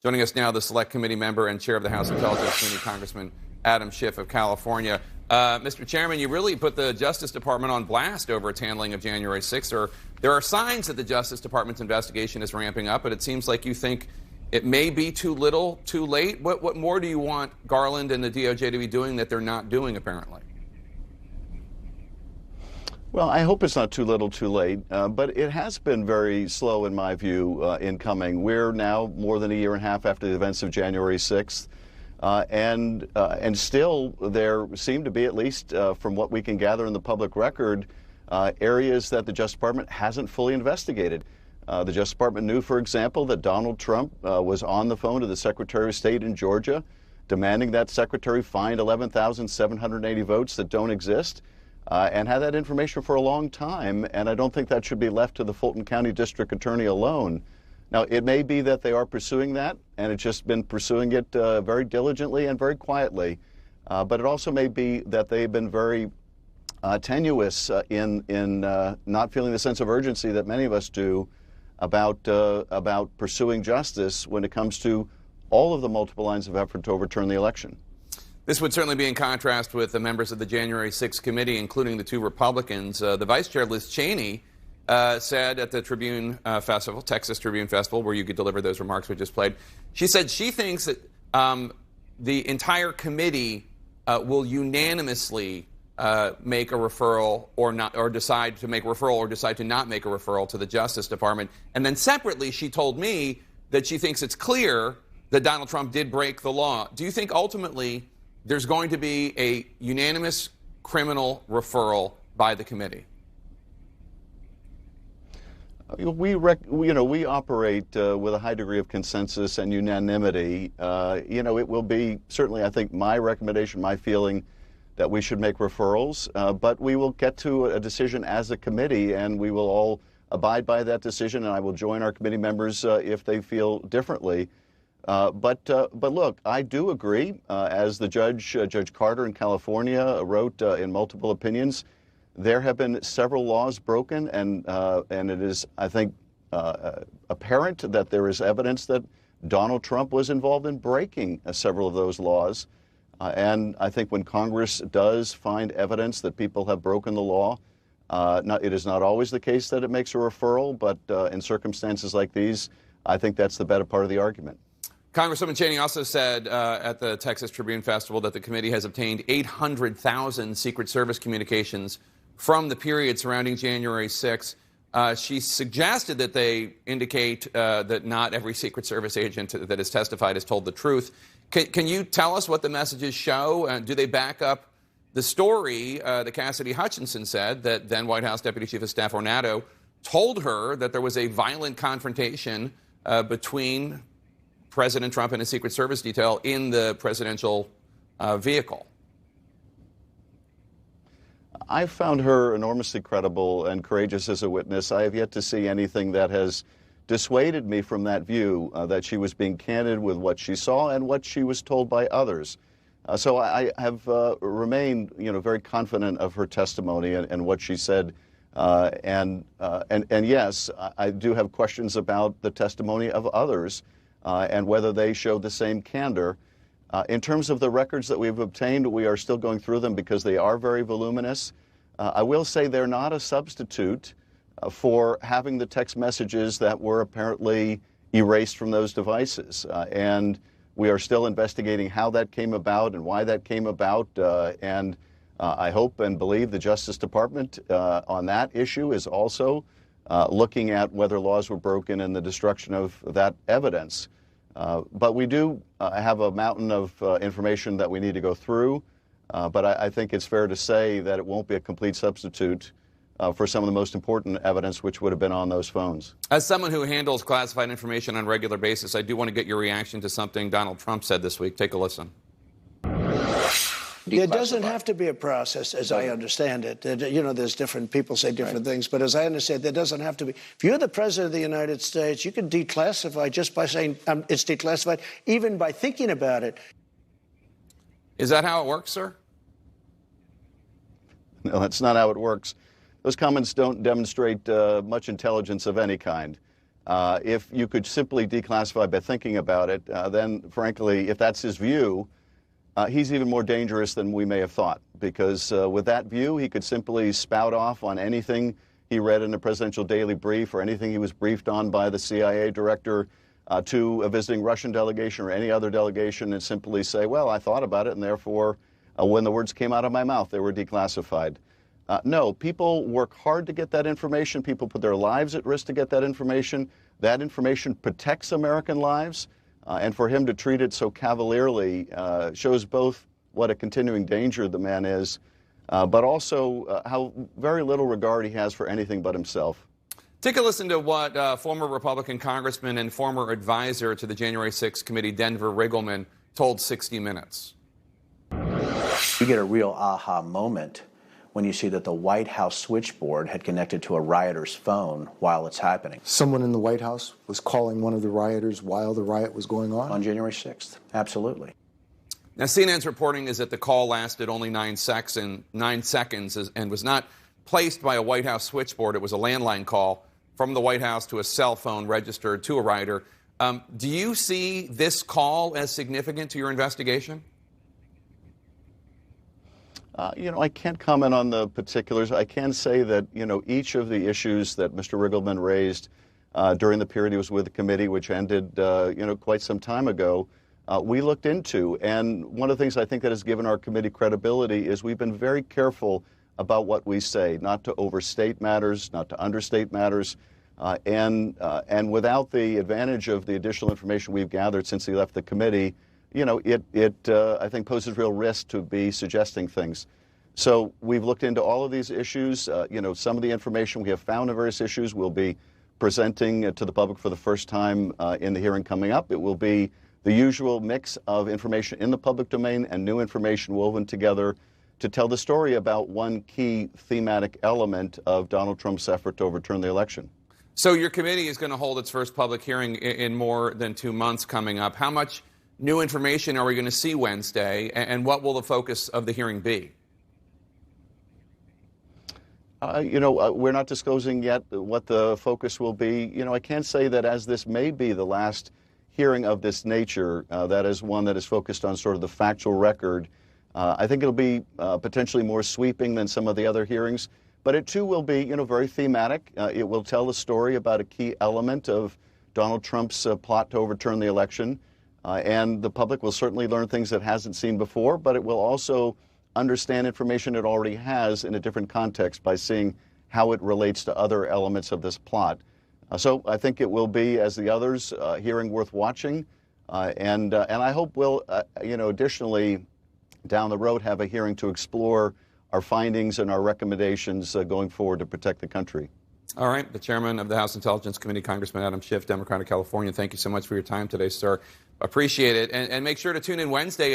Joining us now, the Select Committee member and chair of the House Intelligence Committee, Congressman Adam Schiff of California. Mr. Chairman, you really put the Justice Department on blast over its handling of January 6th. There are signs that the Justice Department's investigation is ramping up, but it seems like you think it may be too little, too late. What more do you want Garland and the DOJ to be doing that they're not doing, apparently? Well, I hope it's not too little, too late, but it has been very slow, in my view, in coming. We're now more than a year and a half after the events of January 6th, and still there seem to be, at least from what we can gather in the public record, areas that the Justice Department hasn't fully investigated. The Justice Department knew, for example, that Donald Trump was on the phone to the Secretary of State in Georgia, demanding that Secretary find 11,780 votes that don't exist. And had that information for a long time, and I don't think that should be left to the Fulton County District Attorney alone. Now, it may be that they are pursuing that, and it's just been pursuing it very diligently and very quietly, but it also may be that they've been very tenuous in not feeling the sense of urgency that many of us do about pursuing justice when it comes to all of the multiple lines of effort to overturn the election. This would certainly be in contrast with the members of the January 6th committee, including the two Republicans. The Vice Chair, Liz Cheney, said at the Tribune Festival, Texas Tribune Festival, where you could deliver those remarks we just played, she said she thinks that the entire committee will unanimously make a referral or not, or decide to make a referral or decide to not make a referral to the Justice Department. And then separately, she told me that she thinks it's clear that Donald Trump did break the law. Do you think ultimately there's going to be a unanimous criminal referral by the committee? We operate with a high degree of consensus and unanimity. It will be certainly, I think, my recommendation, my feeling that we should make referrals, but we will get to a decision as a committee, and we will all abide by that decision, and I will join our committee members if they feel differently. But look, I do agree, as the Judge Carter in California wrote in multiple opinions, there have been several laws broken, and it is, I think, apparent that there is evidence that Donald Trump was involved in breaking several of those laws. And I think when Congress does find evidence that people have broken the law, it is not always the case that it makes a referral, but in circumstances like these, I think that's the better part of the argument. Congresswoman Cheney also said at the Texas Tribune Festival that the committee has obtained 800,000 Secret Service communications from the period surrounding January 6th. She suggested that they indicate that not every Secret Service agent that has testified has told the truth. Can you tell us what the messages show? Do they back up the story that Cassidy Hutchinson said, that then White House Deputy Chief of Staff Ornato told her that there was a violent confrontation between President Trump and his Secret Service detail in the presidential vehicle? I found her enormously credible and courageous as a witness. I have yet to see anything that has dissuaded me from that view, that she was being candid with what she saw and what she was told by others. So I have remained, very confident of her testimony and what she said. And yes, I do have questions about the testimony of others and whether they show the same candor. In terms of the records that we've obtained, we are still going through them because they are very voluminous. I will say they're not a substitute for having the text messages that were apparently erased from those devices. And we are still investigating how that came about and why that came about. And I hope and believe the Justice Department on that issue is also looking at whether laws were broken and the destruction of that evidence. But we do have a mountain of information that we need to go through. But I think it's fair to say that it won't be a complete substitute for some of the most important evidence which would have been on those phones. As someone who handles classified information on a regular basis, I do want to get your reaction to something Donald Trump said this week. Take a listen. There doesn't have to be a process, as I understand it. There's different people say different things, but as I understand, there doesn't have to be. If you're the president of the United States, you can declassify just by saying it's declassified, even by thinking about it. Is that how it works, sir? No, that's not how it works. Those comments don't demonstrate much intelligence of any kind. If you could simply declassify by thinking about it, then frankly, if that's his view, he's even more dangerous than we may have thought, because with that view, he could simply spout off on anything he read in the presidential daily brief or anything he was briefed on by the CIA director to a visiting Russian delegation or any other delegation, and simply say, well, I thought about it, and therefore, when the words came out of my mouth, they were declassified. No, people work hard to get that information. People put their lives at risk to get that information. That information protects American lives. And for him to treat it so cavalierly shows both what a continuing danger the man is, but also how very little regard he has for anything but himself. Take a listen to what former Republican congressman and former advisor to the January 6th committee, Denver Riggleman, told 60 Minutes. You get a real aha moment when you see that the White House switchboard had connected to a rioter's phone while it's happening. Someone in the White House was calling one of the rioters while the riot was going on? On January 6th, absolutely. Now, CNN's reporting is that the call lasted only 9 seconds and was not placed by a White House switchboard. It was a landline call from the White House to a cell phone registered to a rioter. Do you see this call as significant to your investigation? I can't comment on the particulars. I can say that, each of the issues that Mr. Riggleman raised during the period he was with the committee, which ended, quite some time ago, we looked into. And one of the things I think that has given our committee credibility is we've been very careful about what we say, not to overstate matters, not to understate matters. And without the advantage of the additional information we've gathered since he left the committee, I think poses real risk to be suggesting things. So we've looked into all of these issues. Some of the information we have found in various issues we'll be presenting to the public for the first time in the hearing coming up. It will be the usual mix of information in the public domain and new information woven together to tell the story about one key thematic element of Donald Trump's effort to overturn the election. So your committee is going to hold its first public hearing in more than 2 months coming up. How much new information are we going to see Wednesday, and what will the focus of the hearing be? We're not disclosing yet what the focus will be. I can say that as this may be the last hearing of this nature, that is one that is focused on sort of the factual record, I think it'll be potentially more sweeping than some of the other hearings. But it, too, will be, very thematic. It will tell a story about a key element of Donald Trump's plot to overturn the election. And the public will certainly learn things it hasn't seen before, but it will also understand information it already has in a different context by seeing how it relates to other elements of this plot. So I think it will be, as the others, a hearing worth watching. And I hope we'll, additionally, down the road, have a hearing to explore our findings and our recommendations going forward to protect the country. All right. The chairman of the House Intelligence Committee, Congressman Adam Schiff, Democrat of California, thank you so much for your time today, sir. Appreciate it. And make sure to tune in Wednesday.